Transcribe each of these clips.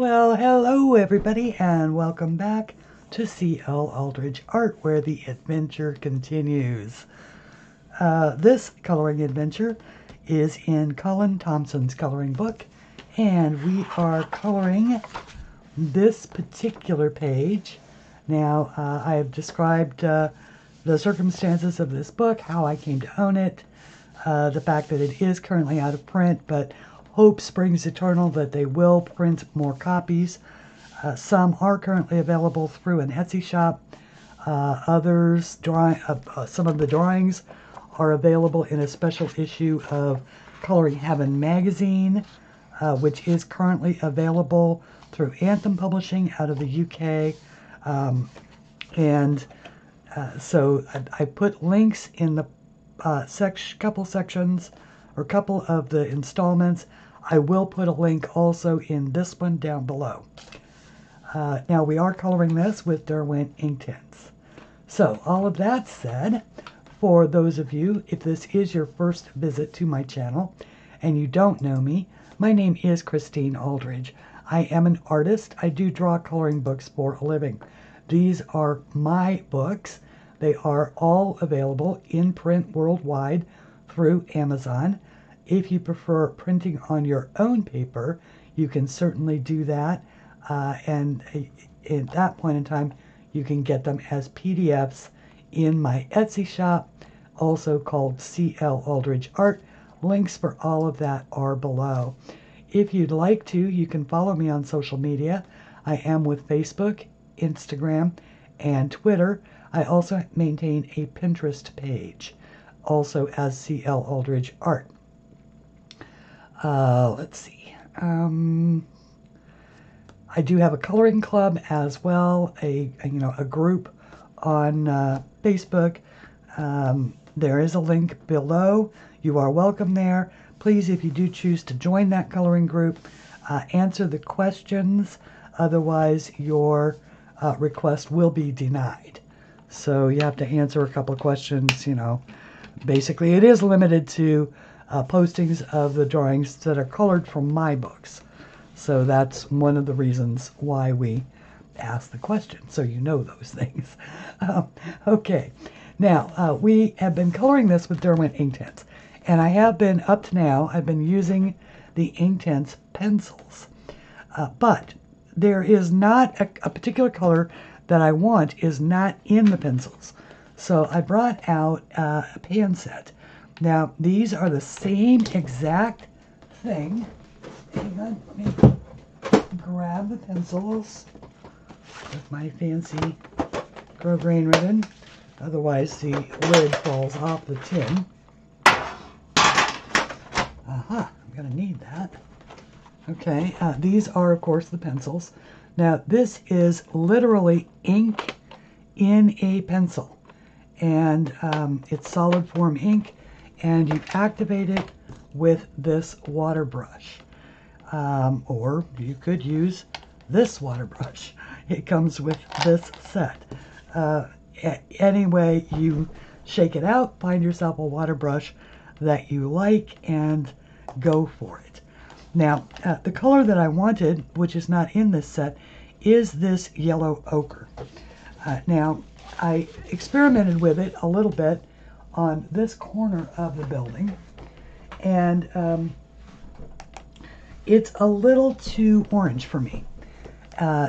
Well, hello everybody, and welcome back to CLAldridgeArt, where the adventure continues. This coloring adventure is in Colin Thompsons' coloring book, and we are coloring this particular page. Now, I have described the circumstances of this book, how I came to own it, the fact that it is currently out of print, but hope springs eternal that they will print more copies. Some are currently available through an Etsy shop. Others, some of the drawings are available in a special issue of Coloring Heaven magazine, which is currently available through Anthem Publishing out of the UK. So I put links in the couple sections, or couple of the installments. I will put a link also in this one down below. Now we are coloring this with Derwent Inktense. So all of that said, for those of you, if this is your first visit to my channel and you don't know me, my name is Christine Aldridge. I am an artist. I do draw coloring books for a living. These are my books. They are all available in print worldwide through Amazon. If you prefer printing on your own paper, you can certainly do that. And at that point in time, you can get them as PDFs in my Etsy shop, also called CLAldridgeArt. Links for all of that are below. If you'd like to, you can follow me on social media. I am with Facebook, Instagram, and Twitter. I also maintain a Pinterest page, also as CLAldridgeArt. Let's see. I do have a coloring club as well, a group on Facebook. There is a link below. You are welcome there. Please, if you do choose to join that coloring group, answer the questions. Otherwise, your request will be denied. So you have to answer a couple of questions, Basically, it is limited to postings of the drawings that are colored from my books. So that's one of the reasons why we ask the question, so you know those things. Okay, now we have been coloring this with Derwent Inktense, and I have been, up to now, I've been using the Inktense pencils. But there is not a particular color that I want is not in the pencils. So I brought out a pan set. Now, these are the same exact thing. Hang on, let me grab the pencils with my fancy grosgrain ribbon. Otherwise, the lid falls off the tin. Aha, I'm going to need that. Okay, these are, of course, the pencils. Now, this is literally ink in a pencil. And it's solid form ink, and you activate it with this water brush. Or you could use this water brush. It comes with this set. Anyway, you shake it out, find yourself a water brush that you like, and go for it. Now, the color that I wanted, which is not in this set, is this yellow ochre. Now, I experimented with it a little bit on this corner of the building, and it's a little too orange for me.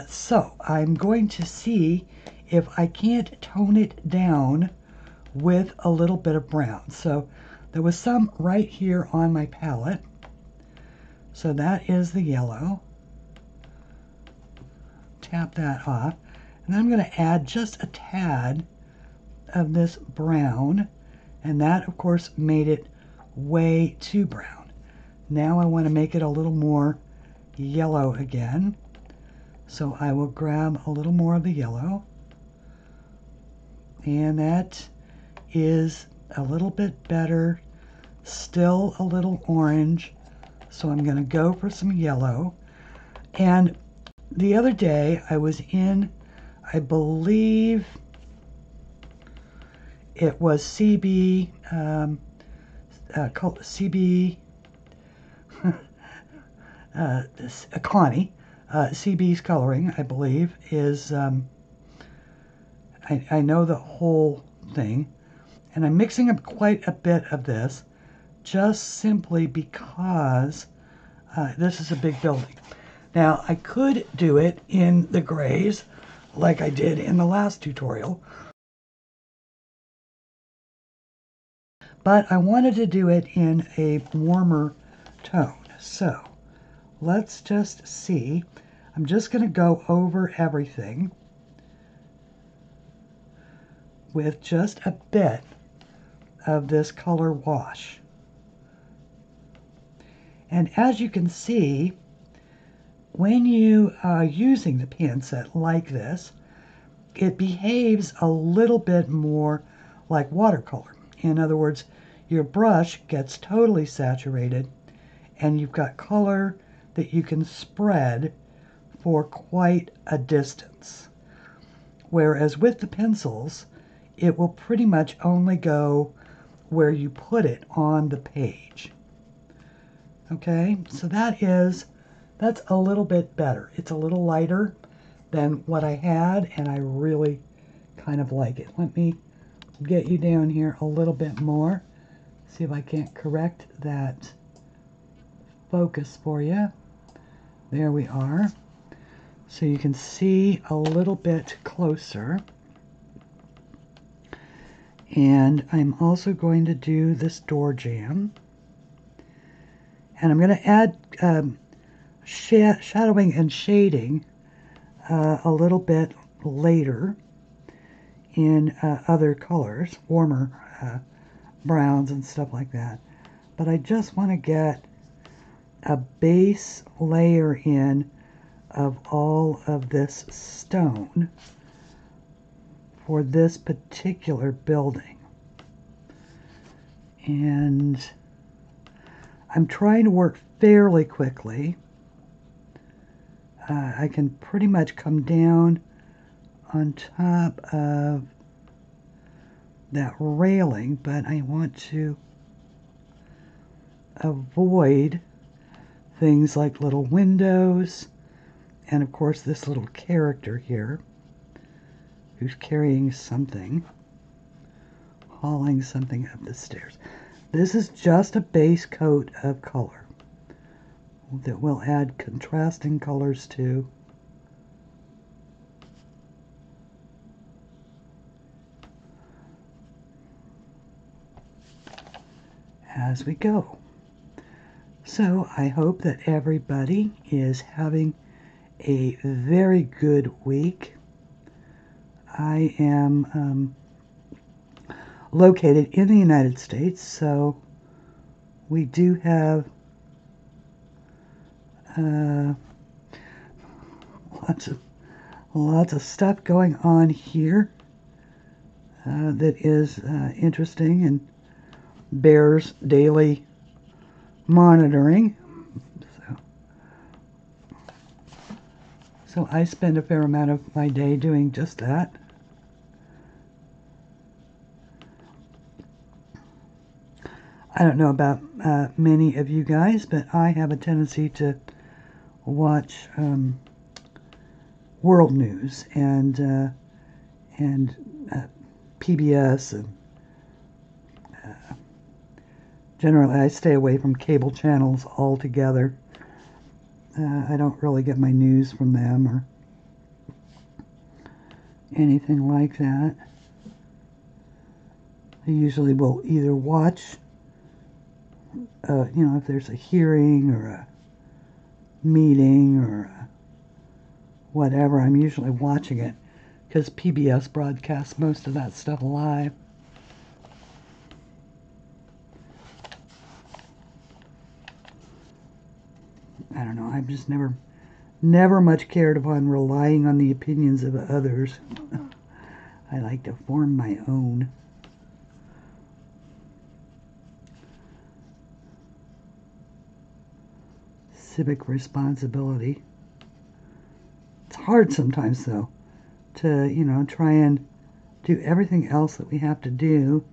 So I'm going to see if I can't tone it down with a little bit of brown. So there was some right here on my palette. So that is the yellow. Tap that off. And I'm going to add just a tad of this brown. And that, of course, made it way too brown. Now I want to make it a little more yellow again. So I will grab a little more of the yellow. And that is a little bit better. Still a little orange. So I'm going to go for some yellow. And the other day I was in, I believe it was CB, called CB, Connie, CB's coloring, I believe, is, I know the whole thing, and I'm mixing up quite a bit of this just simply because this is a big building. Now, I could do it in the grays like I did in the last tutorial, but I wanted to do it in a warmer tone. So let's just see. I'm just going to go over everything with just a bit of this color wash. And as you can see, when you are using the pan set like this, it behaves a little bit more like watercolor. In other words, your brush gets totally saturated and you've got color that you can spread for quite a distance. Whereas with the pencils, it will pretty much only go where you put it on the page. Okay, so that's a little bit better. It's a little lighter than what I had, and I really kind of like it. Let me get you down here a little bit more. See if I can't correct that focus for you. There we are. So you can see a little bit closer. And I'm also going to do this door jamb. And I'm going to add shadowing and shading a little bit later in other colors, warmer browns and stuff like that. But I just want to get a base layer in of all of this stone for this particular building. And I'm trying to work fairly quickly. I can pretty much come down on top of that railing, but I want to avoid things like little windows and of course this little character here who's carrying something, hauling something up the stairs. This is just a base coat of color that we'll add contrasting colors to. As we go. So I hope that everybody is having a very good week. I am located in the United States, so we do have lots of stuff going on here that is interesting and bears daily monitoring. So I spend a fair amount of my day doing just that. I don't know about many of you guys, but I have a tendency to watch world news and PBS, and generally I stay away from cable channels altogether. I don't really get my news from them or anything like that. I usually will either watch, if there's a hearing or a meeting or whatever, I'm usually watching it because PBS broadcasts most of that stuff live. I don't know, I've just never much cared upon relying on the opinions of others. I like to form my own. Civic responsibility. It's hard sometimes, though, to, try and do everything else that we have to do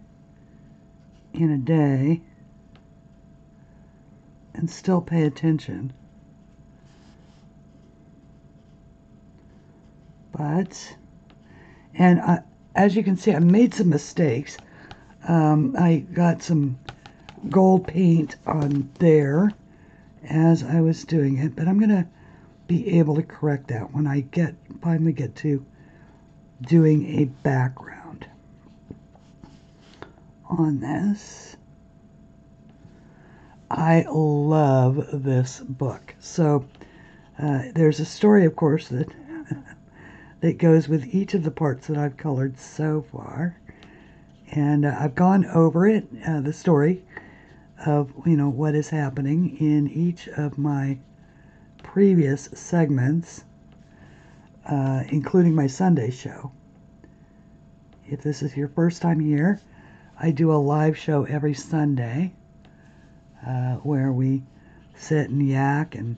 in a day and still pay attention. And as you can see, I made some mistakes. I got some gold paint on there as I was doing it, but I'm going to be able to correct that when I finally get to doing a background on this. I love this book. So there's a story, of course, that that goes with each of the parts that I've colored so far. And I've gone over it, the story of, what is happening in each of my previous segments, including my Sunday show. If this is your first time here, I do a live show every Sunday where we sit and yak and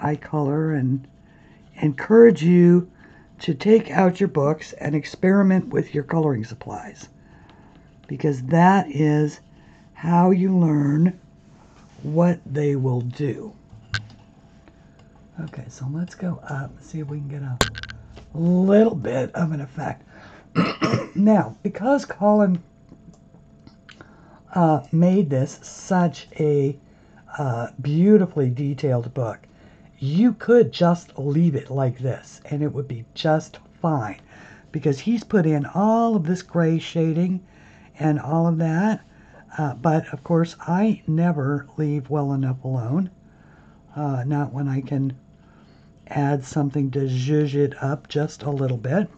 I color and encourage you to take out your books and experiment with your coloring supplies, because that is how you learn what they will do. Okay, so let's go up and see if we can get a little bit of an effect. Now, because Colin made this such a beautifully detailed book, you could just leave it like this and it would be just fine, because he's put in all of this gray shading and all of that. But of course, I never leave well enough alone. Not when I can add something to zhuzh it up just a little bit.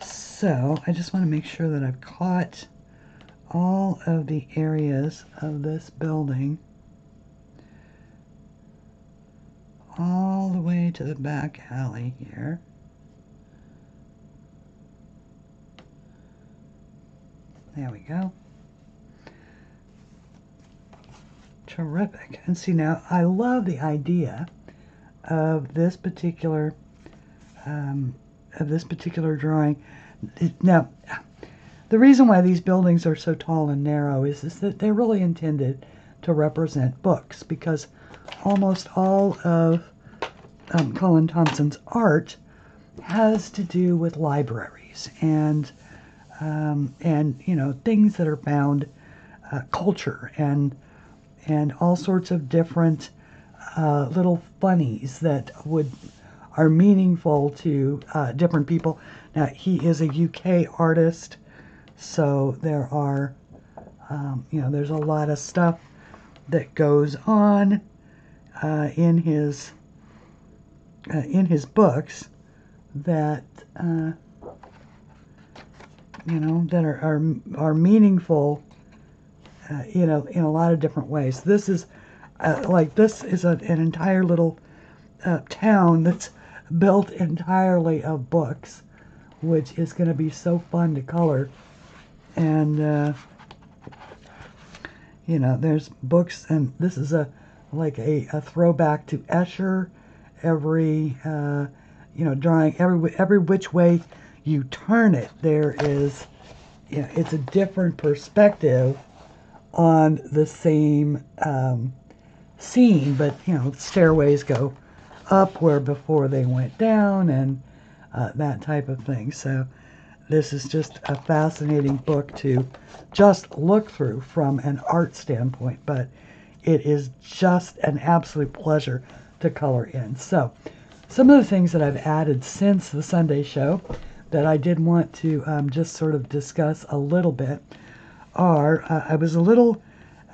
So I just want to make sure that I've caught all of the areas of this building all the way to the back alley here. There we go. Terrific. And see, now I love the idea of this particular drawing. Now, the reason why these buildings are so tall and narrow is that they're really intended to represent books, because almost all of Colin Thompson's art has to do with libraries and things that are bound, culture and all sorts of different little funnies that are meaningful to different people. Now, he is a UK artist, so there are there's a lot of stuff that goes on in his books that that are meaningful in a lot of different ways. This is an entire little town that's built entirely of books, which is going to be so fun to color. And there's books, and this is a throwback to Escher. Every drawing, every which way you turn it, there is it's a different perspective on the same scene, but stairways go up where before they went down, and that type of thing. So this is just a fascinating book to just look through from an art standpoint, but it is just an absolute pleasure to color in. So some of the things that I've added since the Sunday show that I did want to just sort of discuss a little bit are, I was a little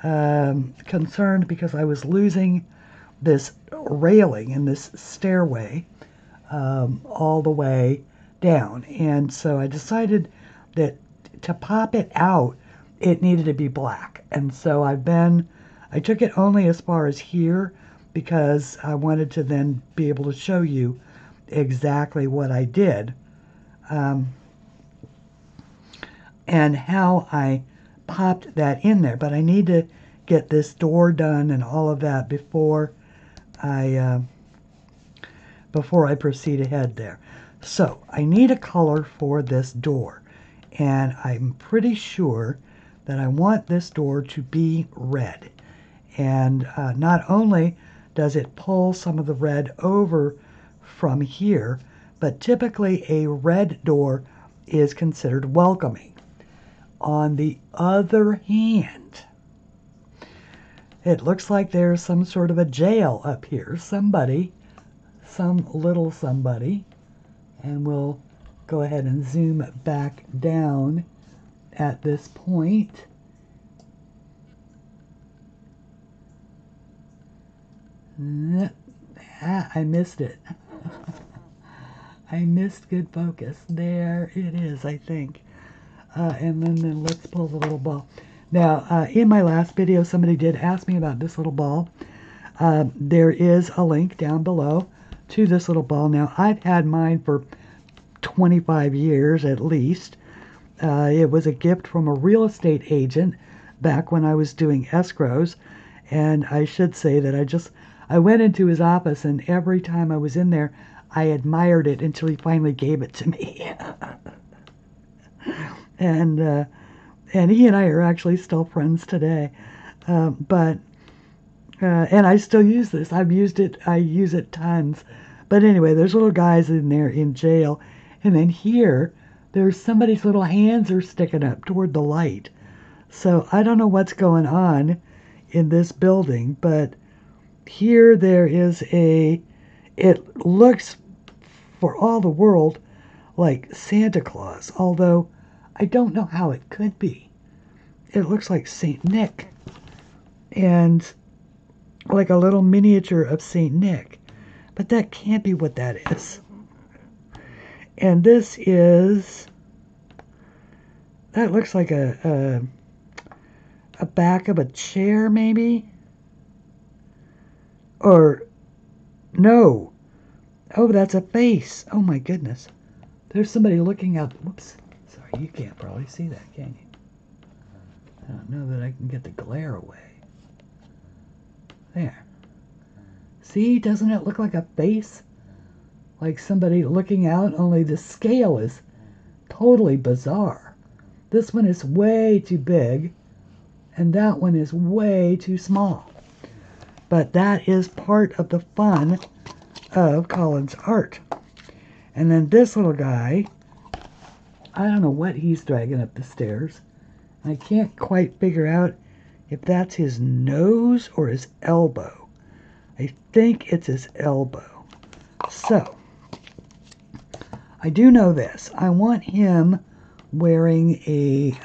concerned because I was losing this railing and this stairway all the way down, and so I decided that to pop it out, it needed to be black. And so I took it only as far as here, because I wanted to then be able to show you exactly what I did and how I popped that in there. But I need to get this door done and all of that before I proceed ahead there. So I need a color for this door, and I'm pretty sure that I want this door to be red. And not only does it pull some of the red over from here, but typically a red door is considered welcoming. On the other hand, it looks like there's some sort of a jail up here. Somebody, some little somebody, and we'll go ahead and zoom back down at this point. I missed it. I missed good focus. There it is, I think. And then let's pull the little ball. Now, in my last video, somebody did ask me about this little ball. There is a link down below to this little ball. Now, I've had mine for 25 years at least. It was a gift from a real estate agent back when I was doing escrows. And I should say that I went into his office, and every time I was in there, I admired it until he finally gave it to me. And he and I are actually still friends today. And I still use this. I've used it. I use it tons. But anyway, there's little guys in there in jail. And then here, there's somebody's little hands are sticking up toward the light. So I don't know what's going on in this building, but here there is it looks for all the world like Santa Claus, although I don't know how it could be. It looks like Saint Nick, and like a little miniature of Saint Nick, but that can't be what that is. And this is, that looks like a back of a chair, maybe? Or, no. Oh, that's a face. Oh my goodness. There's somebody looking out. Whoops. Sorry, you can't probably see that, can you? I don't know that I can get the glare away. There. See, doesn't it look like a face? Like somebody looking out, only the scale is totally bizarre. This one is way too big, and that one is way too small. But that is part of the fun of Colin's art. And then this little guy, I don't know what he's dragging up the stairs. I can't quite figure out if that's his nose or his elbow. I think it's his elbow. So, I do know this. I want him wearing a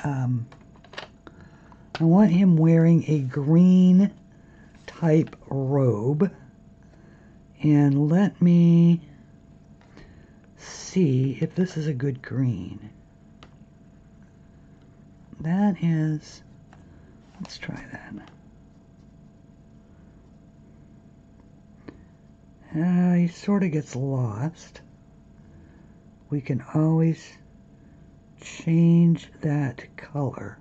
green type robe. And let me see if this is a good green. That is, let's try that. He sort of gets lost. We can always change that color.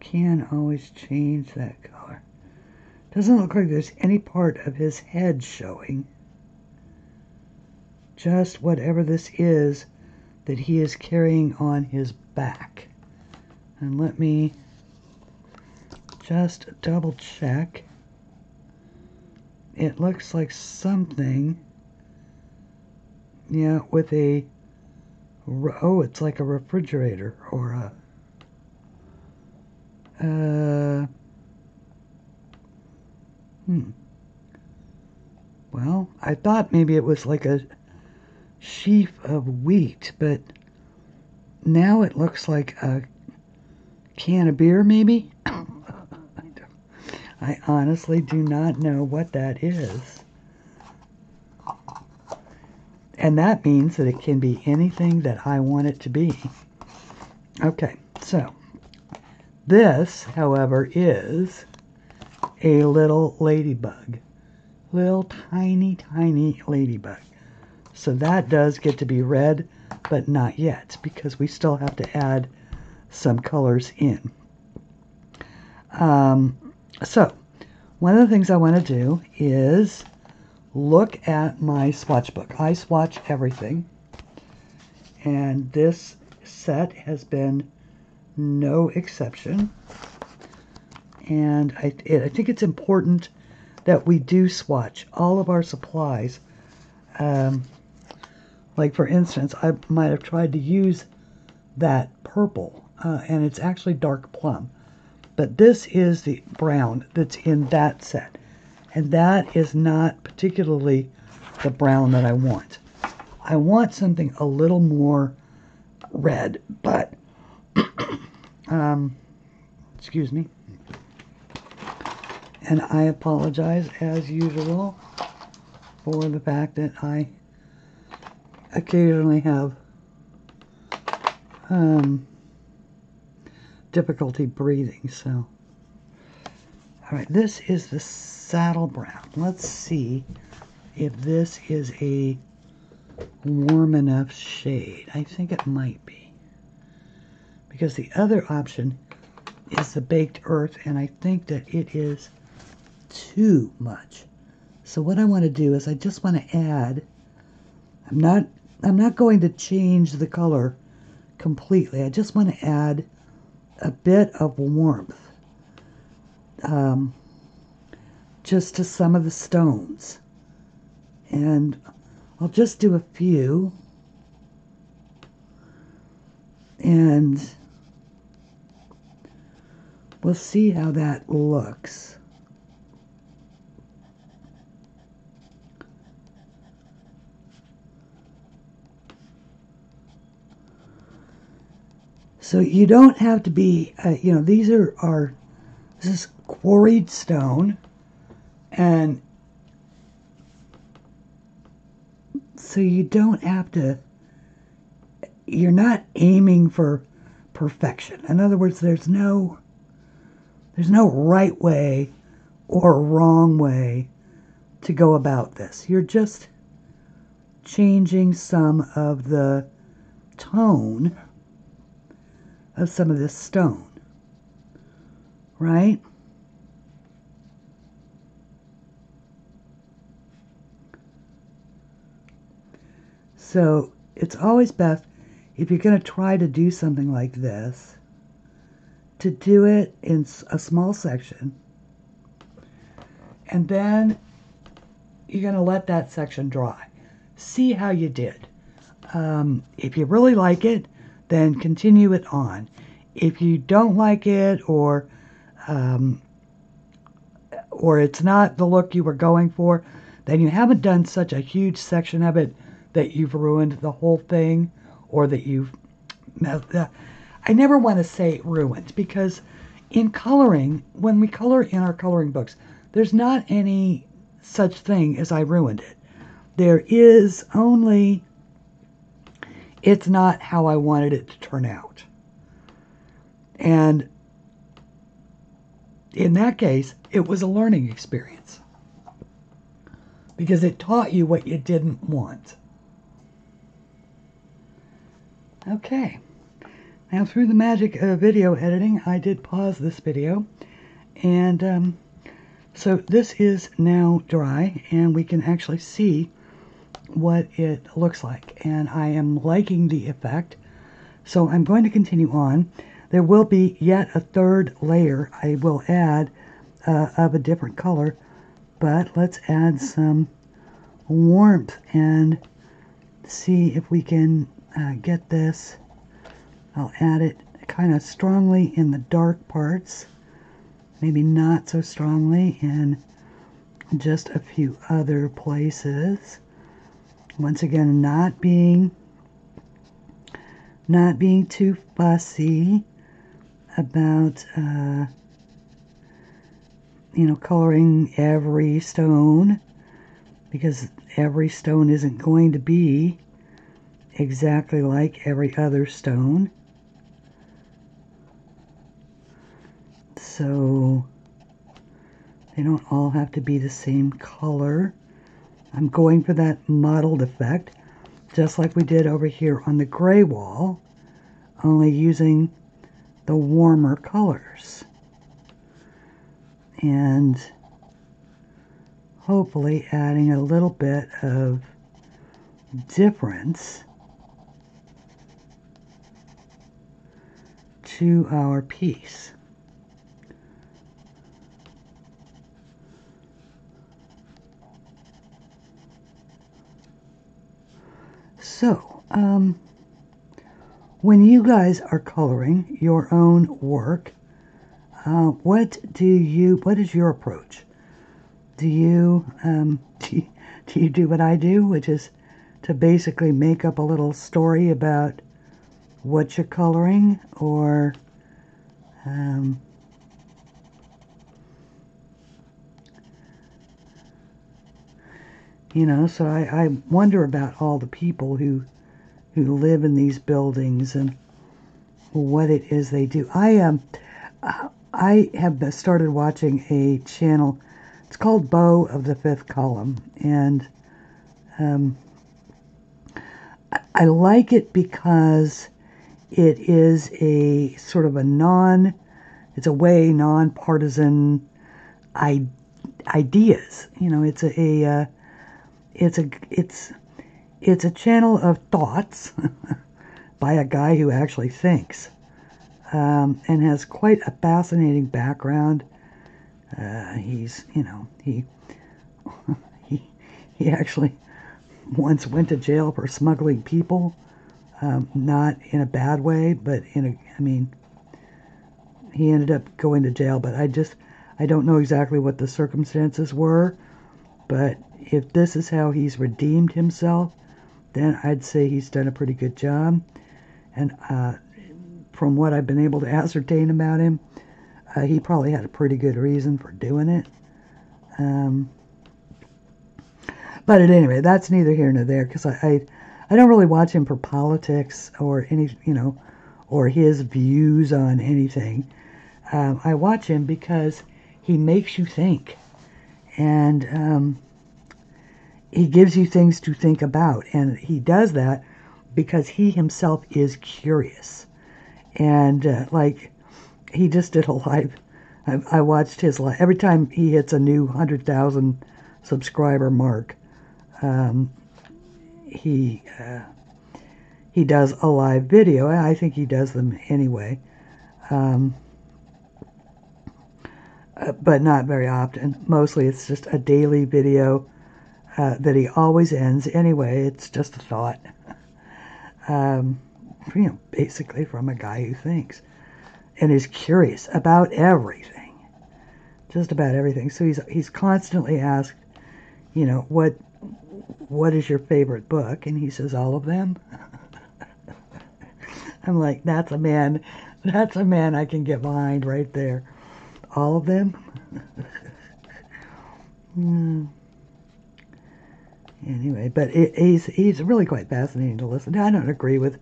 Can always change that color. Doesn't look like there's any part of his head showing. Just whatever this is that he is carrying on his back. And let me just double check. It looks like something, yeah, with a, oh, it's like a refrigerator or a, well, I thought maybe it was like a sheaf of wheat, but now it looks like a can of beer, maybe? I honestly do not know what that is. And that means that it can be anything that I want it to be. Okay, so this, however, is a little ladybug. Little tiny, tiny ladybug. So that does get to be red, but not yet, because we still have to add some colors in. So, one of the things I want to do is look at my swatch book. I swatch everything, and this set has been no exception. And I think it's important that we do swatch all of our supplies. Like for instance, I might have tried to use that purple, and it's actually dark plum. But this is the brown that's in that set. And that is not particularly the brown that I want. I want something a little more red, but, excuse me. And I apologize, as usual, for the fact that I occasionally have difficulty breathing, so. All right, this is the saddle brown. Let's see if this is a warm enough shade. I think it might be, because the other option is the baked earth, and I think that it is too much. So what I want to do is I just want to add, I'm not going to change the color completely. I just want to add a bit of warmth, just to some of the stones. And I'll just do a few. And we'll see how that looks. So you don't have to be, you know, these are this is quarried stone, and so you don't have to, you're not aiming for perfection. In other words, there's no right way or wrong way to go about this. You're just changing some of the tone of some of this stone, right? So it's always best, if you're going to try to do something like this, to do it in a small section, and then you're going to let that section dry. See how you did. If you really like it, then continue it on. If you don't like it, or it's not the look you were going for, then you haven't done such a huge section of it that you've ruined the whole thing, or that you've... I never want to say ruined, because in coloring, when we color in our coloring books, there's not any such thing as I ruined it. There is only, it's not how I wanted it to turn out. And in that case, it was a learning experience, because it taught you what you didn't want. Okay, now through the magic of video editing, I did pause this video, and so this is now dry, and we can actually see what it looks like, and I am liking the effect, so I'm going to continue on. There will be yet a third layer I will add of a different color, but let's add some warmth and see if we can get this. I'll add it kind of strongly in the dark parts, maybe not so strongly in just a few other places. Once again, not being too fussy about you know, coloring every stone, because every stone isn't going to be exactly like every other stone. So they don't all have to be the same color. I'm going for that mottled effect, just like we did over here on the gray wall, only using the warmer colors. And hopefully adding a little bit of difference to our piece. So, when you guys are coloring your own work, what is your approach? Do you do what I do, which is to basically make up a little story about what you're coloring, or so I wonder about all the people who live in these buildings and what it is they do. I have started watching a channel. It's called Beau of the Fifth Column, and I like it because it is a sort of a non-partisan ideas. It's a channel of thoughts by a guy who actually thinks, and has quite a fascinating background. He actually once went to jail for smuggling people, not in a bad way, but he ended up going to jail, but I don't know exactly what the circumstances were, but if this is how he's redeemed himself, then I'd say he's done a pretty good job. And from what I've been able to ascertain about him, he probably had a pretty good reason for doing it. But at any rate, that's neither here nor there, because I don't really watch him for politics or or his views on anything. I watch him because he makes you think, and he gives you things to think about, and he does that because he himself is curious. And he just did a live. I watched his live. Every time he hits a new 100,000 subscriber mark, he does a live video. I think he does them anyway, but not very often. Mostly it's just a daily video that he always ends anyway. It's just a thought, basically from a guy who thinks and is curious about everything, just about everything. So he's constantly asked, what is your favorite book? And he says, all of them. I'm like, that's a man I can get behind right there. All of them. Anyway, but he's really quite fascinating to listen to. I don't agree with,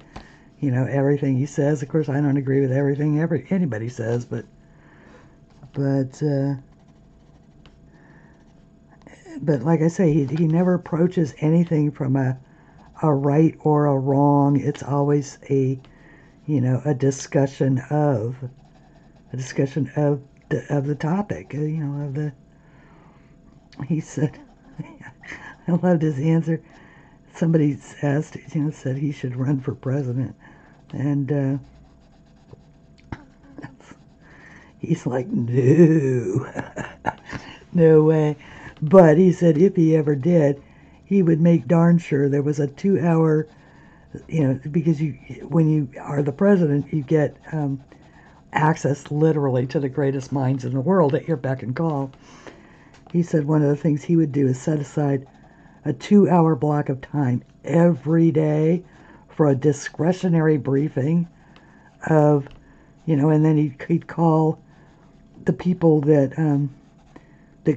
everything he says. Of course, I don't agree with everything anybody says, but like I say, he never approaches anything from a right or a wrong. It's always a discussion of the topic. He said, I loved his answer. Somebody asked, said he should run for president, and he's like, no, no way. But he said if he ever did, he would make darn sure there was a 2-hour, because when you are the president, you get access literally to the greatest minds in the world at your beck and call. He said one of the things he would do is set aside a 2-hour block of time every day for a discretionary briefing of, and then he'd call the people that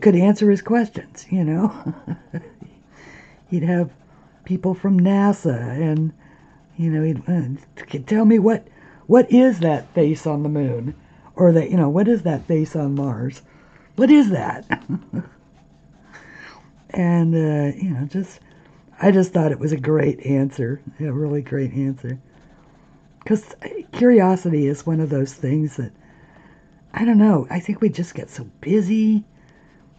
could answer his questions, He'd have people from NASA, and, he'd tell me what is that face on the moon? Or that, what is that face on Mars? What is that? And, I just thought it was a great answer, a really great answer. Because curiosity is one of those things that, I don't know, I think we just get so busy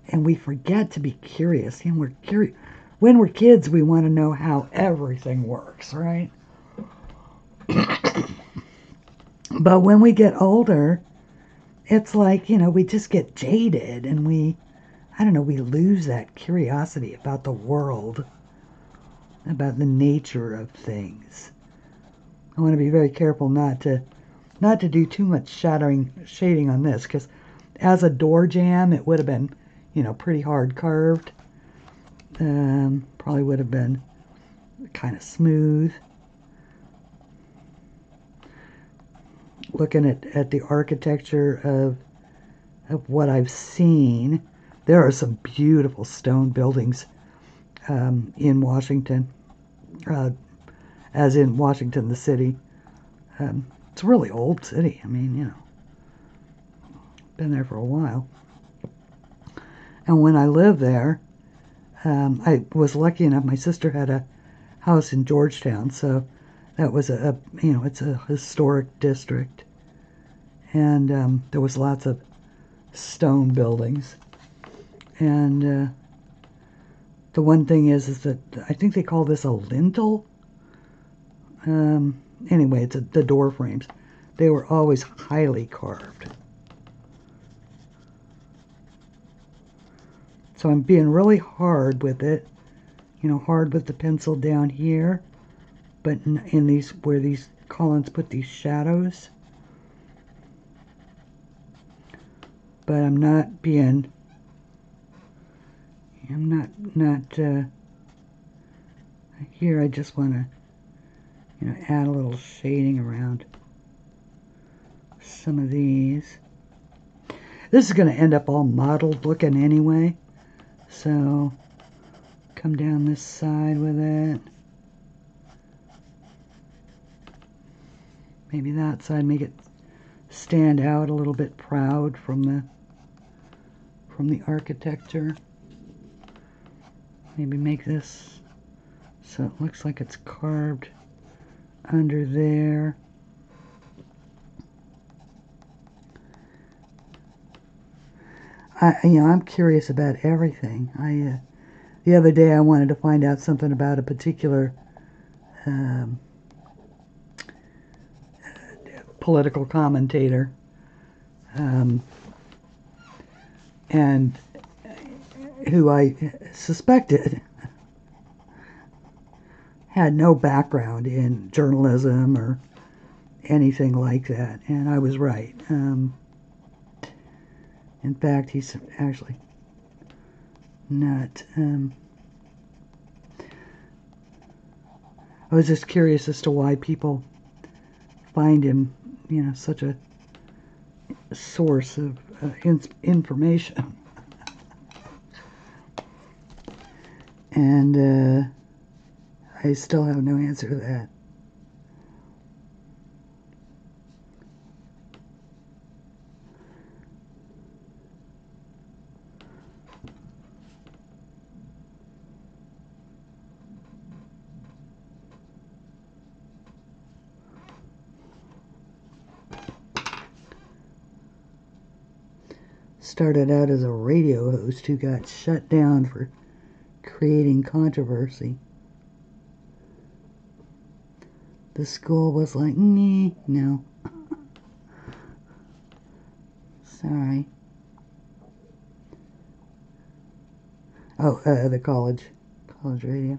and we forget to be curious. When we're kids, we want to know how everything works, right? But when we get older, it's like, we just get jaded and I don't know, we lose that curiosity about the world, about the nature of things. I want to be very careful not to do too much shading on this, because as a door jamb, it would have been, pretty hard carved. Probably would have been kind of smooth. Looking at the architecture of what I've seen, there are some beautiful stone buildings in Washington, as in Washington, the city. It's a really old city. I mean, been there for a while. And when I lived there, I was lucky enough, my sister had a house in Georgetown, so that was it's a historic district. And there was lots of stone buildings. And the one thing is that I think they call this a lintel. Anyway, it's the door frames. They were always highly carved. So I'm being really hard with it, hard with the pencil down here, but in these, where these Collins put these shadows. But I'm not here I just want to, add a little shading around some of these. This is going to end up all mottled looking anyway. So, come down this side with it. Maybe that side, make it stand out a little bit proud from the architecture. Maybe make this so it looks like it's carved under there. I'm curious about everything. The other day I wanted to find out something about a particular political commentator, and who I suspected had no background in journalism or anything like that, and I was right. In fact, he's actually not. I was just curious as to why people find him, such a source of information. And I still have no answer to that. Started out as a radio host who got shut down for creating controversy. The school was like, no. Sorry. Oh, the college radio.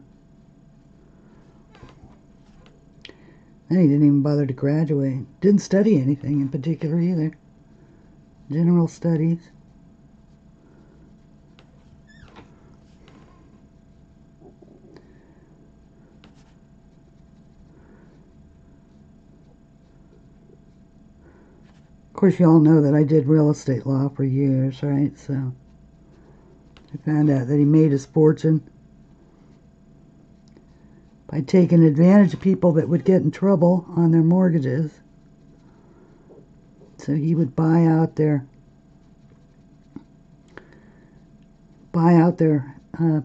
And he didn't even bother to graduate. Didn't study anything in particular either. General studies. Of course, you all know that I did real estate law for years, right? So I found out that he made his fortune by taking advantage of people that would get in trouble on their mortgages. So he would buy out their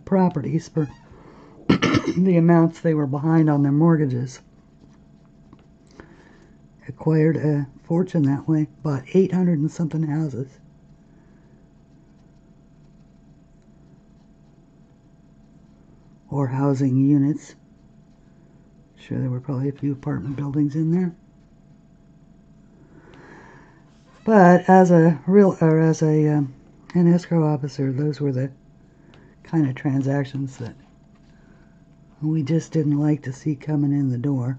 properties for the amounts they were behind on their mortgages. Acquired a fortune that way. Bought 800 and something houses. Or housing units. Sure, there were probably a few apartment buildings in there. But as a an escrow officer, those were the kind of transactions that we just didn't like to see coming in the door.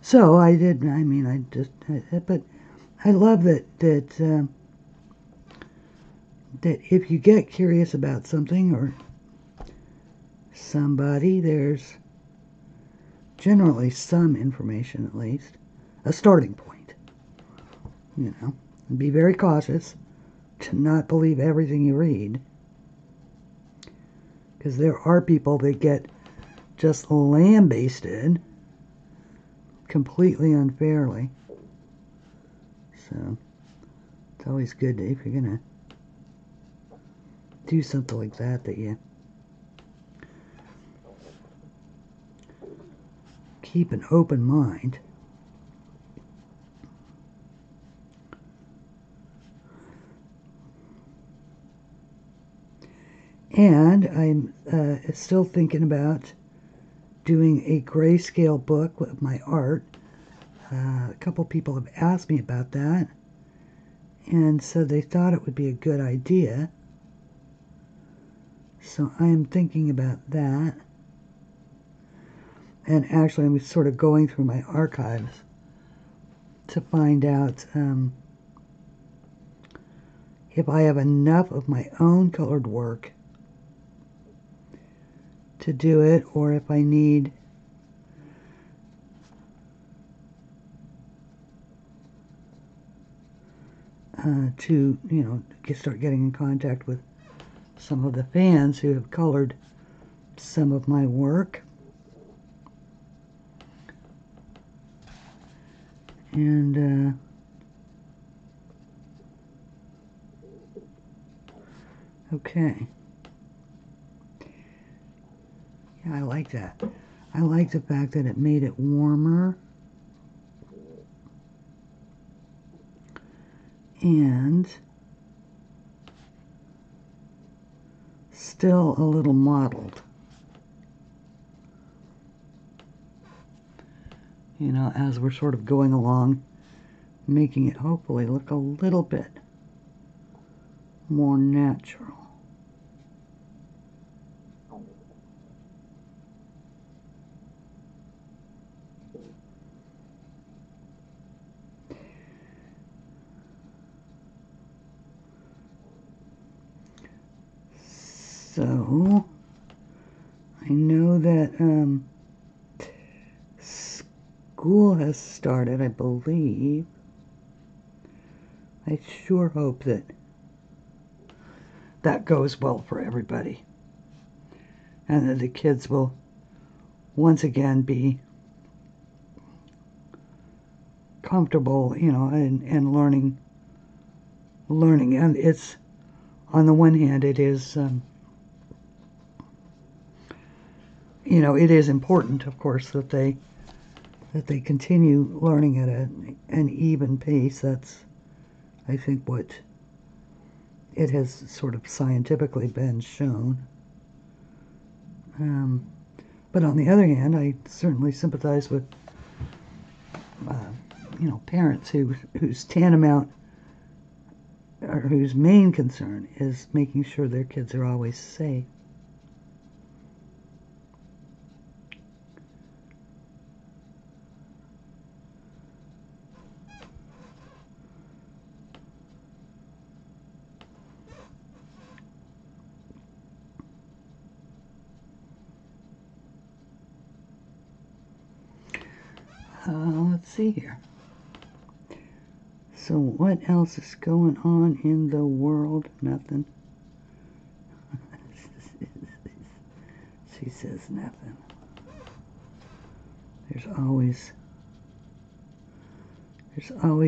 So I did. I mean, but I love that if you get curious about something or somebody, there's generally some information, at least a starting point. You know, and be very cautious to not believe everything you read, because there are people that get just lambasted completely unfairly. So it's always good if you're gonna do something like that, that you keep an open mind. And I'm still thinking about doing a grayscale book with my art. A couple people have asked me about that and said they thought it would be a good idea. So I'm thinking about that. And actually I'm sort of going through my archives to find out if I have enough of my own colored work to do it, or if I need to, you know, start getting in contact with some of the fans who have colored some of my work. And okay. Yeah, I like that. I like the fact that it made it warmer. And still a little mottled. You know, as we're sort of going along, making it hopefully look a little bit more natural. So, I know that school has started, I believe. I sure hope that that goes well for everybody, and that the kids will once again be comfortable, you know, and learning. And it's, on the one hand, it is, you know, it is important, of course, that they continue learning at an even pace. That's, I think, what it has sort of scientifically been shown. But on the other hand, I certainly sympathize with, you know, parents whose tantamount, or whose main concern is making sure their kids are always safe. Let's see here. So what else is going on in the world? Nothing. She says nothing. There's always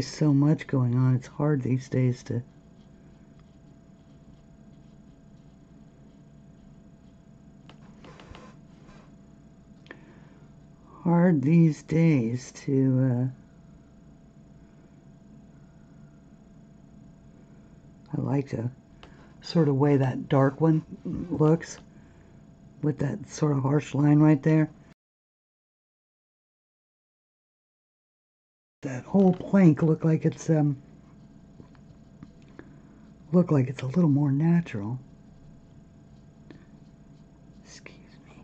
so much going on. It's hard these days to I like the sort of way that dark one looks with that sort of harsh line right there. That whole plank look like it's a little more natural. Excuse me.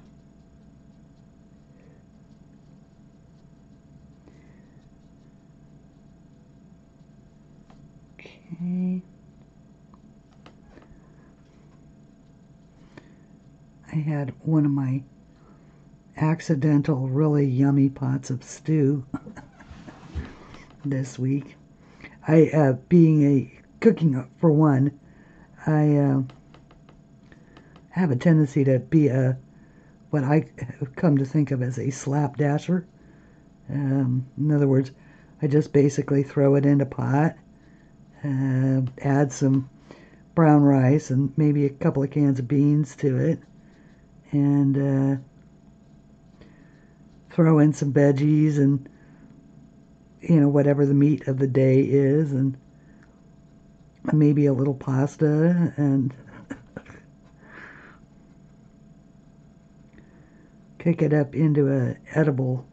Okay. I had one of my accidental really yummy pots of stew this week. Being a cooking for one, I have a tendency to be what I have come to think of as a slapdasher. In other words, I just basically throw it in a pot, add some brown rice and maybe a couple of cans of beans to it, and throw in some veggies and, you know, whatever the meat of the day is, and maybe a little pasta, and cook it up into an edible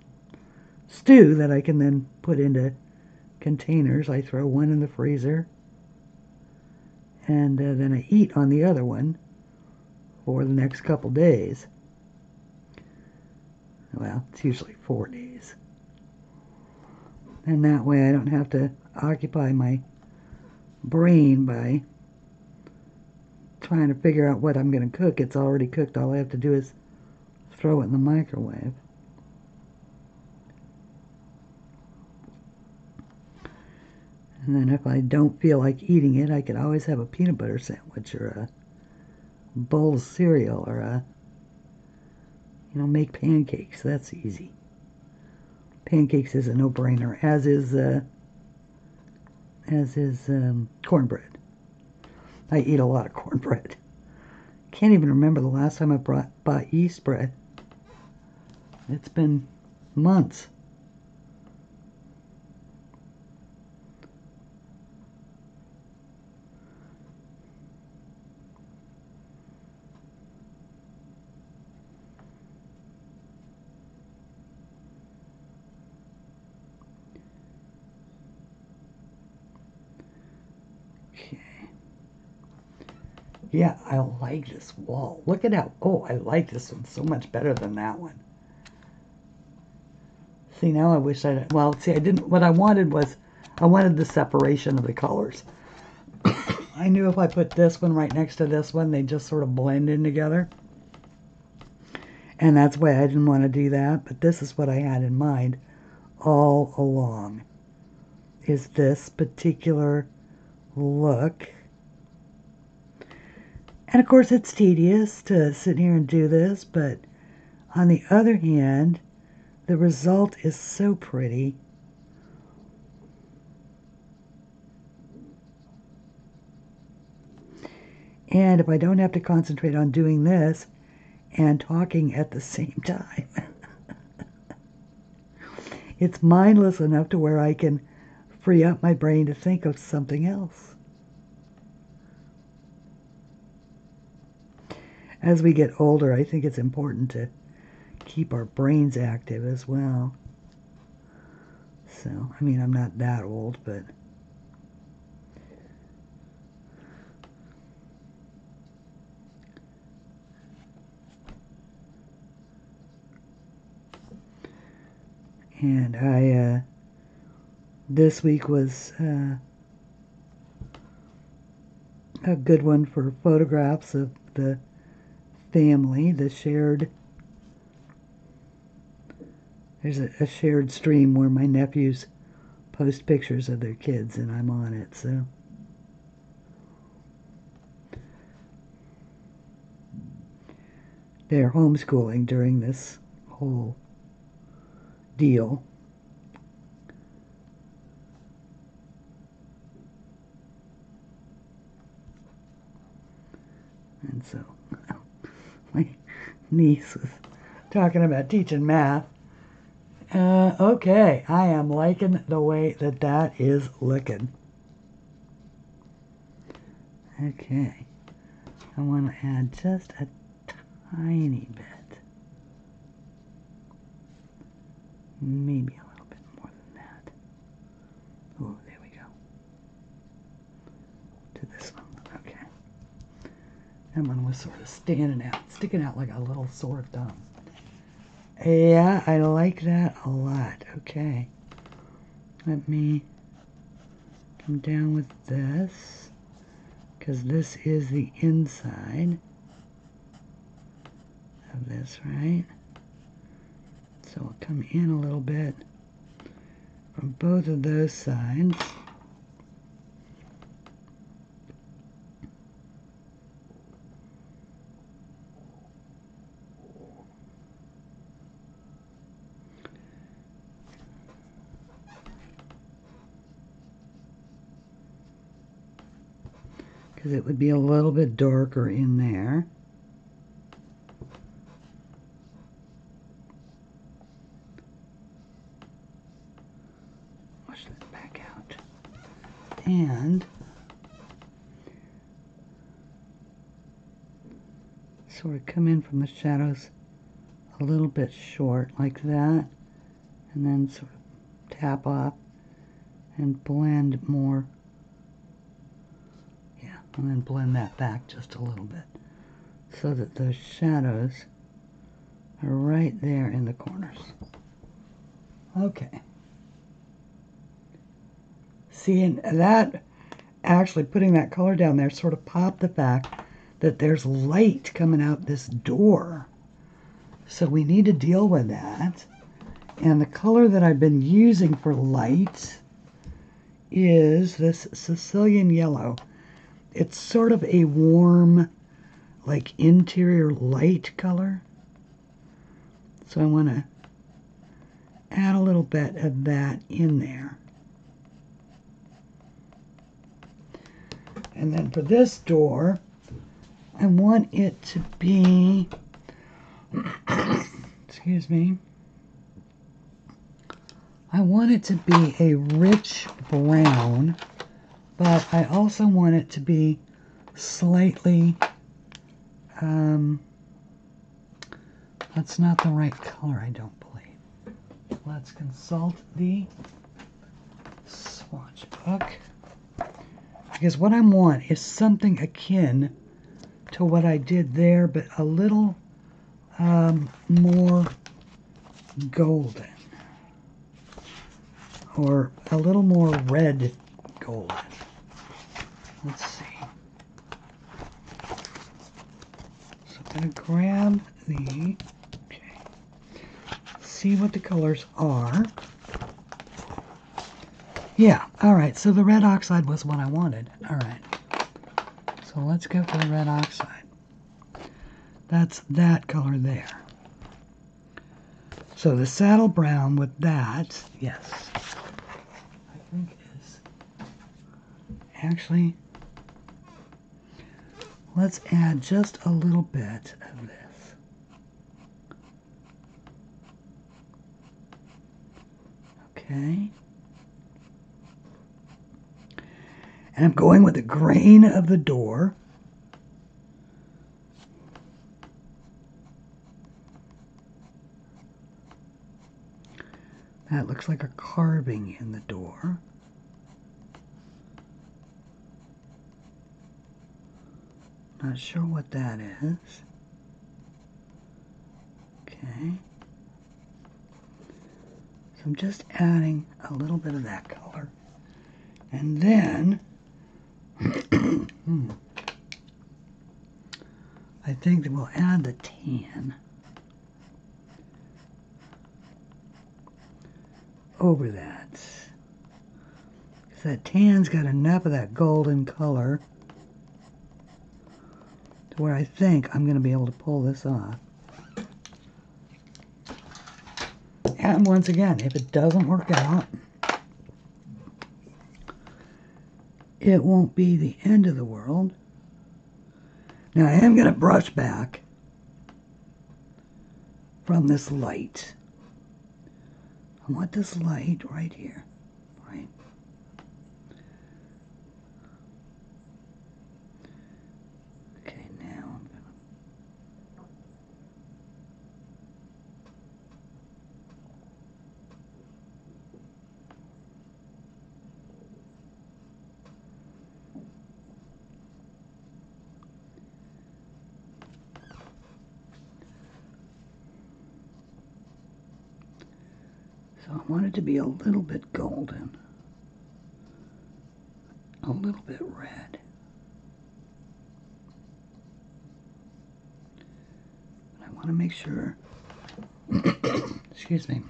stew that I can then put into containers. I throw one in the freezer, and then I eat on the other one for the next couple days. Well, it's usually 4 days. And that way I don't have to occupy my brain by trying to figure out what I'm going to cook. It's already cooked. All I have to do is throw it in the microwave. And then if I don't feel like eating it, I could always have a peanut butter sandwich or a bowl of cereal, or make pancakes. That's easy. Pancakes is a no-brainer, as is cornbread. I eat a lot of cornbread. Can't even remember the last time I bought yeast bread. It's been months. Yeah, I like this wall. Look at how, I like this one so much better than that one. See, now I wish I didn't, what I wanted was, I wanted the separation of the colors. I knew if I put this one right next to this one, they just sort of blend in together. And that's why I didn't want to do that, but this is what I had in mind all along, is this particular look. And of course it's tedious to sit here and do this, but on the other hand, the result is so pretty. And if I don't have to concentrate on doing this and talking at the same time, it's mindless enough to where I can free up my brain to think of something else. As we get older, I think it's important to keep our brains active as well. So, I mean, I'm not that old, but and I this week was a good one for photographs of the family, there's a shared stream where my nephews post pictures of their kids and I'm on it, so they're homeschooling during this whole deal. And so my niece was talking about teaching math. Okay, I am liking the way that is looking. Okay. I want to add just a tiny bit. Maybe a little bit more than that. Oh, there we go. To this one. Okay. That one was sort of sticking out like a little sore thumb. Yeah, I like that a lot. Okay. Let me come down with this, because this is the inside of this, right? So we'll come in a little bit from both of those sides. Because it would be a little bit darker in there. Wash that back out. And sort of come in from the shadows a little bit short like that. And then sort of tap off and blend more. And then blend that back just a little bit so that those shadows are right there in the corners. Okay. Seeing that, actually putting that color down there sort of popped the fact that there's light coming out this door. So we need to deal with that. And the color that I've been using for light is this Sicilian Yellow. It's sort of a warm, like interior light color. So I want to add a little bit of that in there. And then for this door, I want it to be, excuse me, I want it to be a rich brown, but I also want it to be slightly, that's not the right color, I don't believe. Let's consult the swatch book. Because what I want is something akin to what I did there, but a little more golden. Or a little more red golden. Let's see. So I'm going to grab the, okay, see what the colors are. Yeah, alright, so the red oxide was what I wanted. Alright. So let's go for the red oxide. That's that color there. So the saddle brown with that, yes. I think is actually, let's add just a little bit of this. Okay. And I'm going with the grain of the door. That looks like a carving in the door. Not sure what that is. Okay. So I'm just adding a little bit of that color. And then I think that we'll add the tan over that. Because that tan's got enough of that golden color to where I think I'm going to be able to pull this off. And once again, if it doesn't work out, it won't be the end of the world. Now I am going to brush back from this light. I want this light right here, right? So I want it to be a little bit golden, a little bit red. But I want to make sure, excuse me,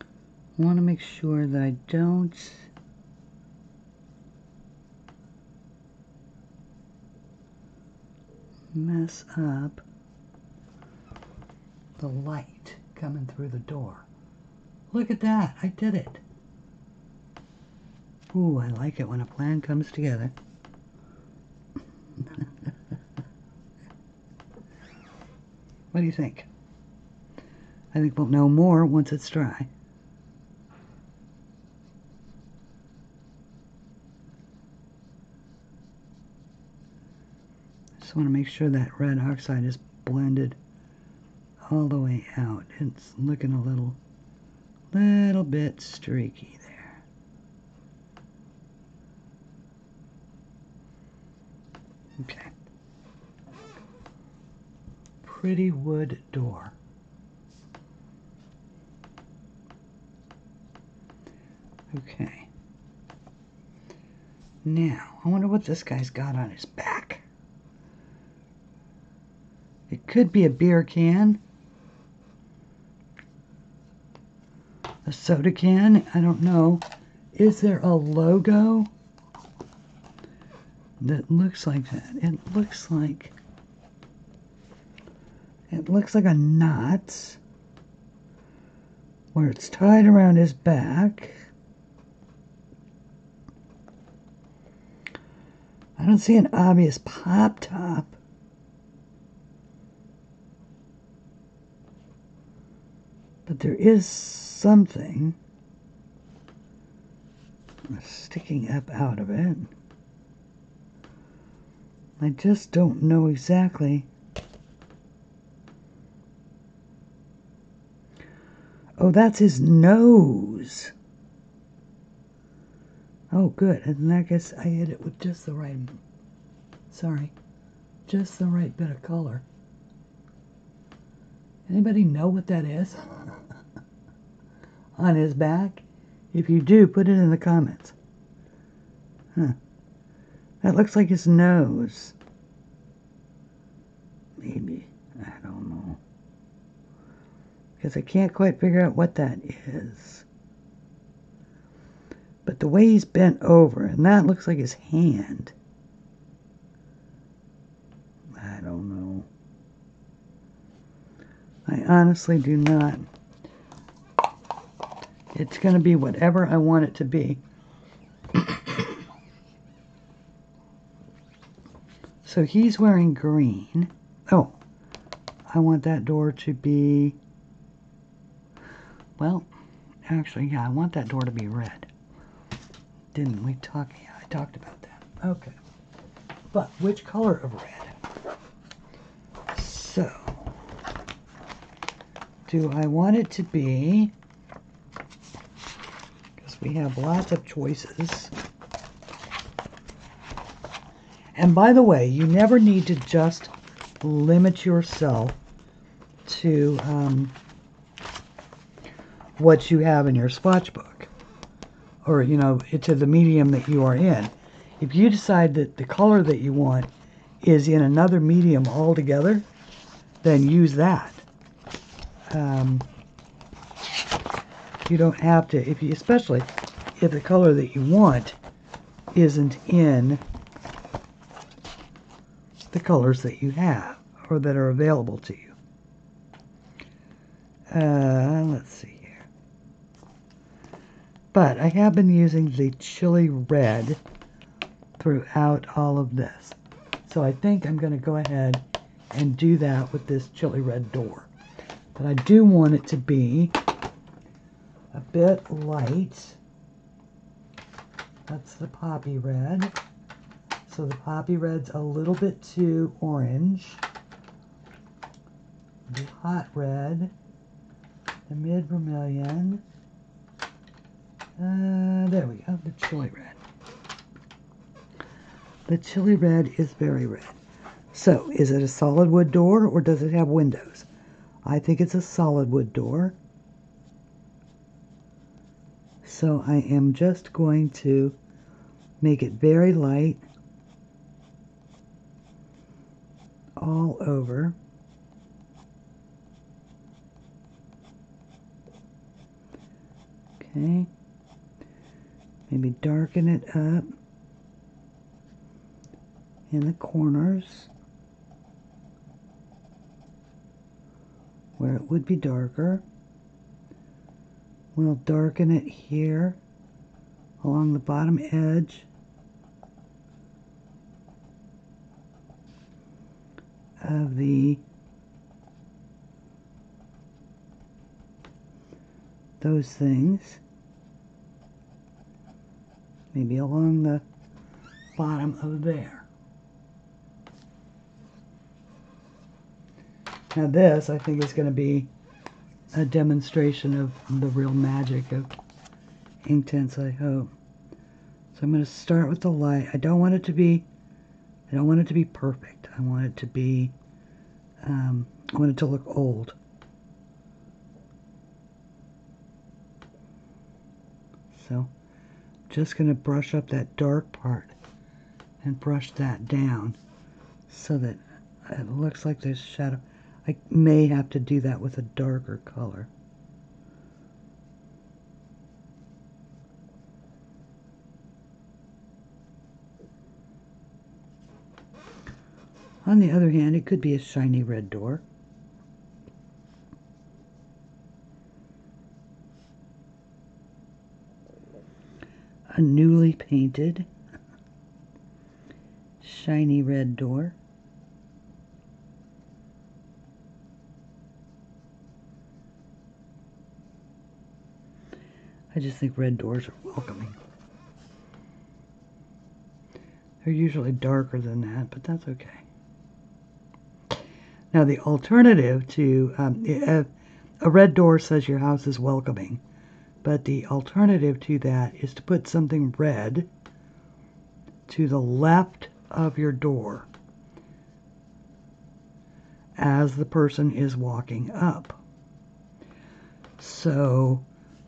I want to make sure that I don't mess up the light coming through the door. Look at that, I did it. Ooh, I like it when a plan comes together. What do you think? I think we'll know more once it's dry. Just want to make sure that red oxide is blended all the way out. It's looking a little bit streaky there. Okay. Pretty wood door. Okay. Now, I wonder what this guy's got on his back. It could be a beer can. A soda can, I don't know. Is there a logo that looks like that? It looks like a knot where it's tied around his back. I don't see an obvious pop top. But there is something sticking up out of it. I just don't know exactly. Oh, that's his nose. Oh, good. And I guess I hit it with just the right, just the right bit of color. Anybody know what that is? On his back? If you do, put it in the comments. Huh. That looks like his nose. Maybe. I don't know. Because I can't quite figure out what that is. But the way he's bent over, and that looks like his hand. I don't know. I honestly do not. It's going to be whatever I want it to be. So he's wearing green. Oh, I want that door to be, well, actually, yeah, I want that door to be red. Didn't we talk? Yeah, I talked about that. Okay. But which color of red? So, do I want it to be, because we have lots of choices. And by the way, you never need to just limit yourself to what you have in your swatch book, or, you know, to the medium that you are in. If you decide that the color that you want is in another medium altogether, then use that. You don't have to, if you, especially if the color that you want isn't in the colors that you have or that are available to you. Let's see here. But I have been using the chili red throughout all of this. So I think I'm going to go ahead and do that with this chili red door. But I do want it to be a bit light. That's the poppy red. So the poppy red's a little bit too orange. The hot red. The mid vermilion. There we go, the chili red. The chili red is very red. So, is it a solid wood door or does it have windows? I think it's a solid wood door. So I am just going to make it very light all over. Okay. Maybe darken it up in the corners where it would be darker. We'll darken it here along the bottom edge of those things. Maybe along the bottom of there. Now this, I think, is going to be a demonstration of the real magic of Inktense, I hope. So I'm going to start with the light. I don't want it to be perfect. I want it to be, I want it to look old. So just going to brush up that dark part and brush that down so that it looks like there's shadow. I may have to do that with a darker color. On the other hand, it could be a shiny red door. A newly painted shiny red door. I just think red doors are welcoming. They're usually darker than that, but that's okay. Now the alternative to, a red door says your house is welcoming, but the alternative to that is to put something red to the left of your door as the person is walking up. So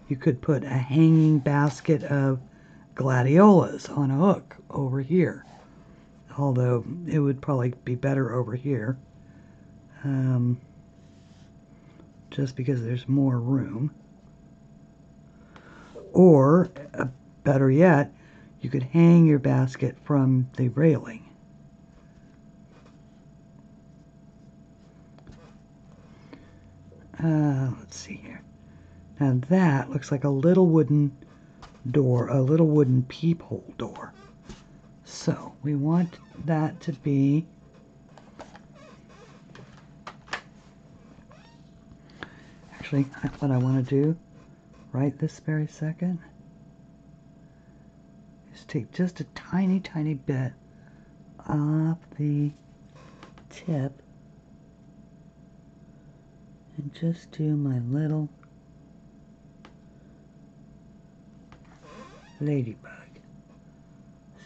you could put a hanging basket of gladiolas on a hook over here, although it would probably be better over here, just because there's more room. Or, better yet, you could hang your basket from the railing. Let's see here. Now that looks like a little wooden door, a little wooden peephole door. So we want that to be actually what I want to do right this very second is take just a tiny, tiny bit off the tip and just do my little ladybug.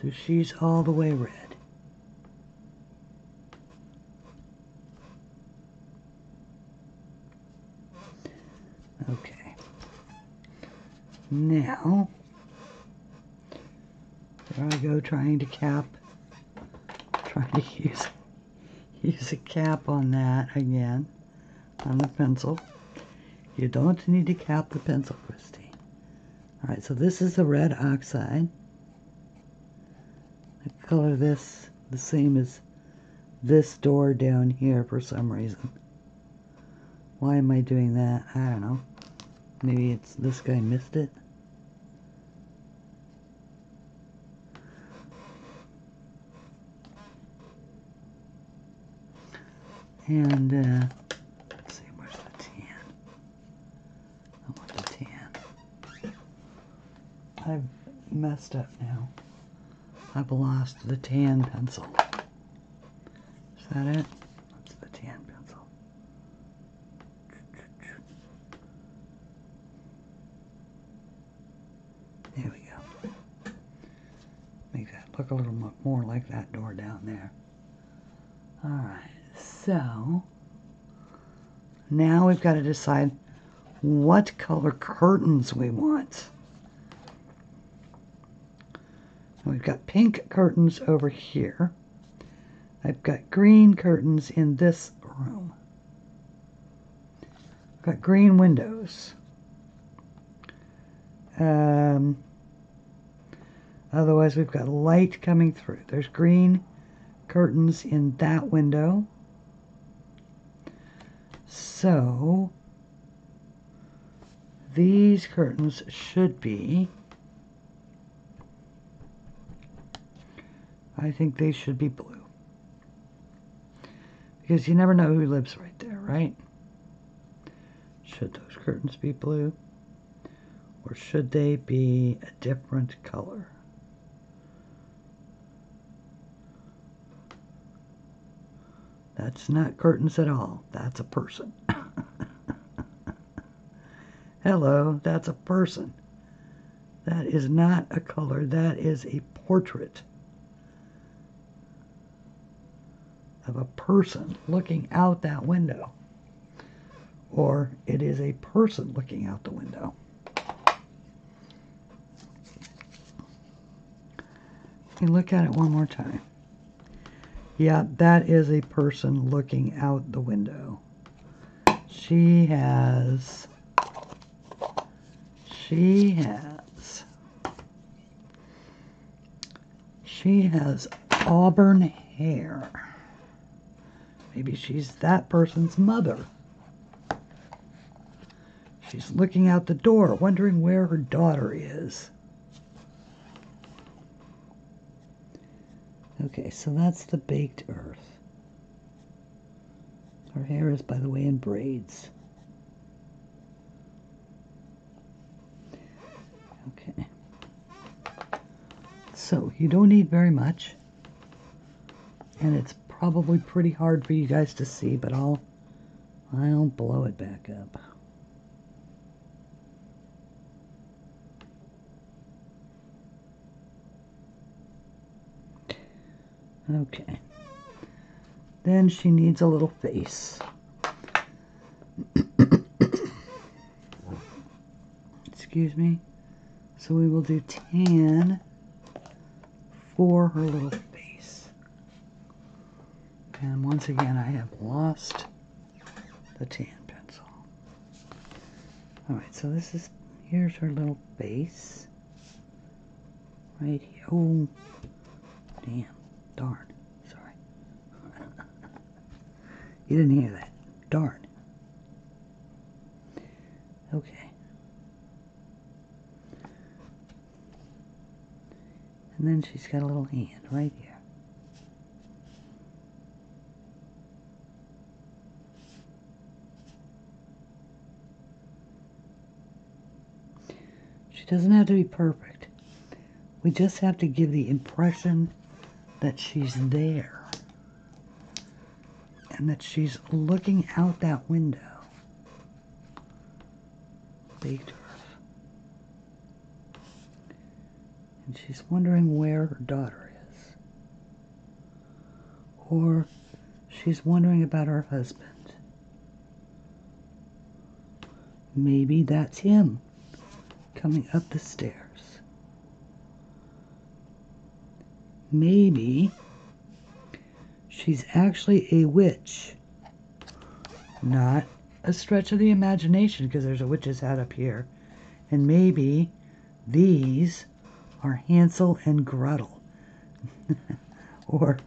So she's all the way red. Okay. Now, there I go trying to use a cap on that again, on the pencil. You don't need to cap the pencil, Christy. Alright, so this is the red oxide. I color this the same as this door down here for some reason. Why am I doing that? I don't know. Maybe it's this guy missed it. And let's see, where's the tan? I want the tan. I've messed up now. I've lost the tan pencil. Is that it? That's the tan pencil. There we go. Make that look a little more like that door down there. Alright, so now we've got to decide what color curtains we want. We've got pink curtains over here. I've got green curtains in this room. I've got green windows. Otherwise, we've got light coming through. There's green curtains in that window. So, these curtains should be, I think they should be blue. Because you never know who lives right there, right? Should those curtains be blue? Or should they be a different color? That's not curtains at all. That's a person. Hello, that's a person. That is not a color. That is a portrait of a person looking out that window. Or it is a person looking out the window. Let me look at it one more time. Yeah, that is a person looking out the window. She has auburn hair. Maybe she's that person's mother. She's looking out the door, wondering where her daughter is. Okay, so that's the baked earth. Her hair is, by the way, in braids. Okay. So, you don't need very much. And it's probably pretty hard for you guys to see, but I'll blow it back up. Okay. Then she needs a little face. Excuse me. So we will do tan for her little face. And once again, I have lost the tan pencil. Alright, so this is, here's her little face. Right here. Oh, damn. Darn. Sorry. You didn't hear that. Darn. Okay. And then she's got a little hand right here. She doesn't have to be perfect. We just have to give the impression that she's there. And that she's looking out that window. Baked earth. And she's wondering where her daughter is. Or she's wondering about her husband. Maybe that's him coming up the stairs. Maybe she's actually a witch. Not a stretch of the imagination, because there's a witch's hat up here. And maybe these are Hansel and Gretel. Or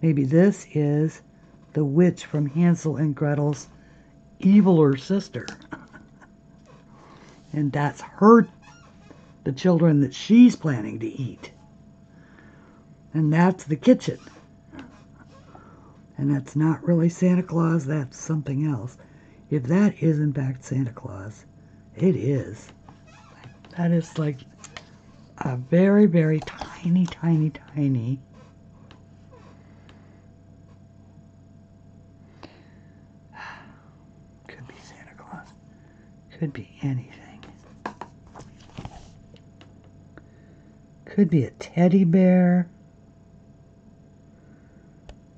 maybe this is the witch from Hansel and Gretel's eviler sister. And that's the children that she's planning to eat. And that's the kitchen. And that's not really Santa Claus, that's something else. If that is in fact Santa Claus, it is. That is like a very, very tiny, tiny, tiny could be Santa Claus. Could be anything. Could be a teddy bear.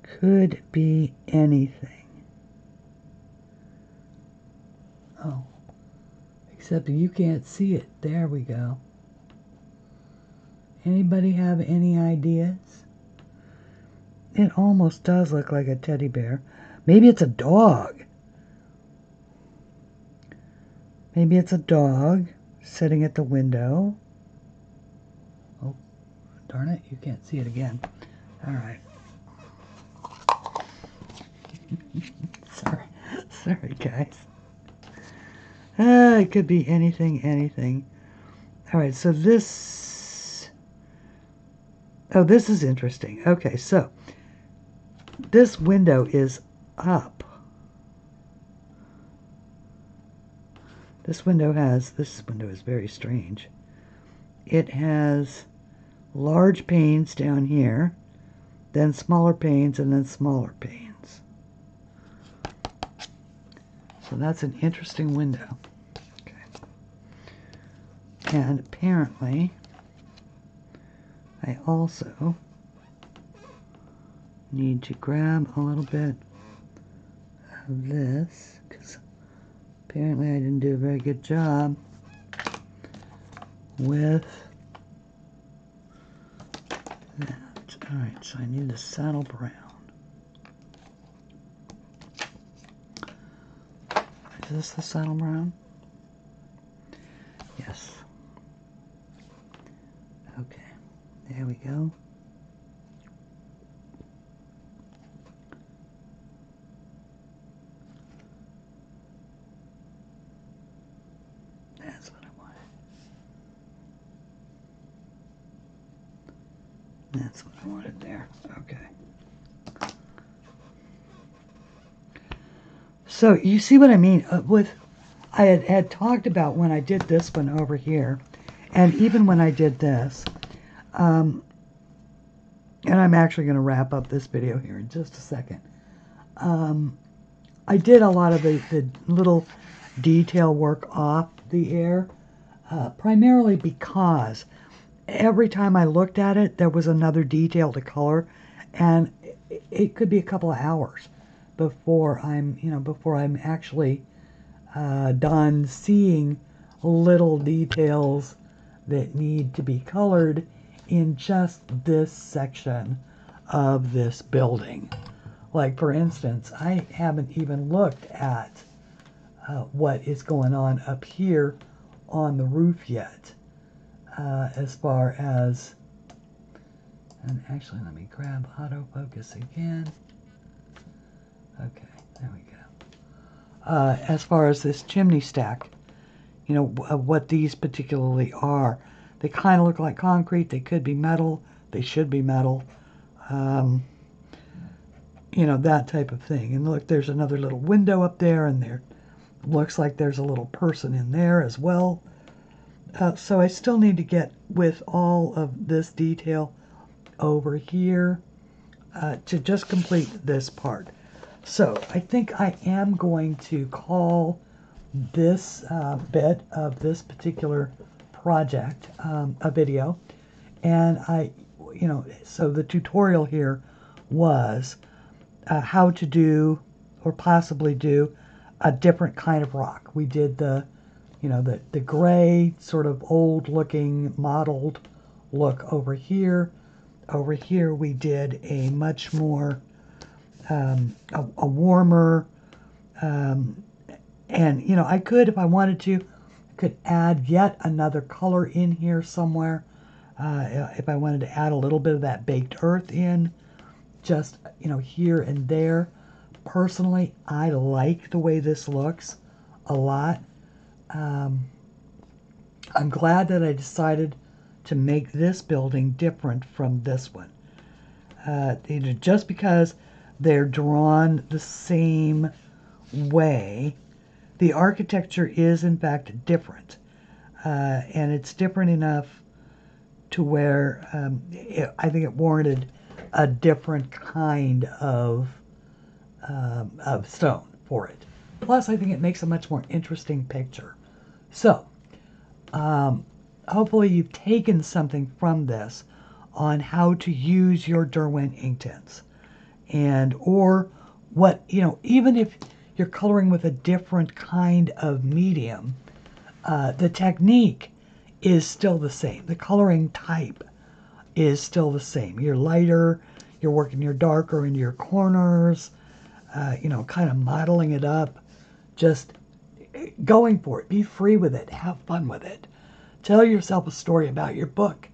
Could be anything. Oh. Except you can't see it. There we go. Anybody have any ideas? It almost does look like a teddy bear. Maybe it's a dog. Maybe it's a dog sitting at the window. Oh, darn it, you can't see it again. All right. Sorry, guys. It could be anything. All right, so this... Oh, this is interesting. Okay, so this window is up. This window is very strange. It has large panes down here, then smaller panes, and then smaller panes. So that's an interesting window. Okay. And apparently, I also need to grab a little bit of this, because apparently I didn't do a very good job with that. Alright, so I need the saddle brown. Is this the saddle brown? Yes. Okay, there we go. That's what I wanted. That's what I wanted there. Okay. So you see what I mean with, I had talked about when I did this one over here, and even when I did this, and I'm actually going to wrap up this video here in just a second. I did a lot of the little detail work off the air, primarily because every time I looked at it, there was another detail to color, and it could be a couple of hours before I'm actually done seeing little details that need to be colored in just this section of this building. Like, for instance, I haven't even looked at what is going on up here on the roof yet, as far as, and actually let me grab autofocus again. Okay, there we go. As far as this chimney stack, you know, what these particularly are. They kind of look like concrete. They could be metal. They should be metal. You know, that type of thing. And look, there's another little window up there, and there looks like there's a little person in there as well. So I still need to get with all of this detail over here to just complete this part. So I think I am going to call this bit of this particular project a video. And so the tutorial here was how to do, or possibly do, a different kind of rock. We did the gray, sort of old looking, modeled look over here. Over here we did a much more a warmer, and I could, if I wanted to, could add yet another color in here somewhere. If I wanted to add a little bit of that baked earth in, just here and there. Personally, I like the way this looks a lot. I'm glad that I decided to make this building different from this one. Just because they're drawn the same way, the architecture is in fact different, and it's different enough to where I think it warranted a different kind of stone for it. Plus, I think it makes a much more interesting picture. So, hopefully you've taken something from this on how to use your Derwent Inktense. And, or what, even if you're coloring with a different kind of medium, the technique is still the same. The coloring type is still the same. You're lighter, you're working your darker in your corners, you know, kind of modeling it up, just going for it. Be free with it. Have fun with it. Tell yourself a story about your book.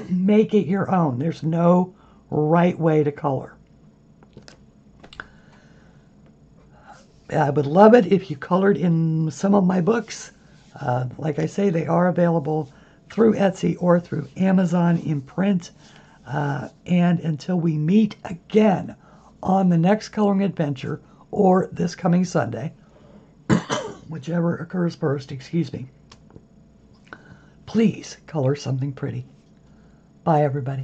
Make it your own. There's no right way to color. I would love it if you colored in some of my books. Like I say, they are available through Etsy or through Amazon in print. And until we meet again on the next coloring adventure or this coming Sunday, whichever occurs first, excuse me, please color something pretty. Bye, everybody.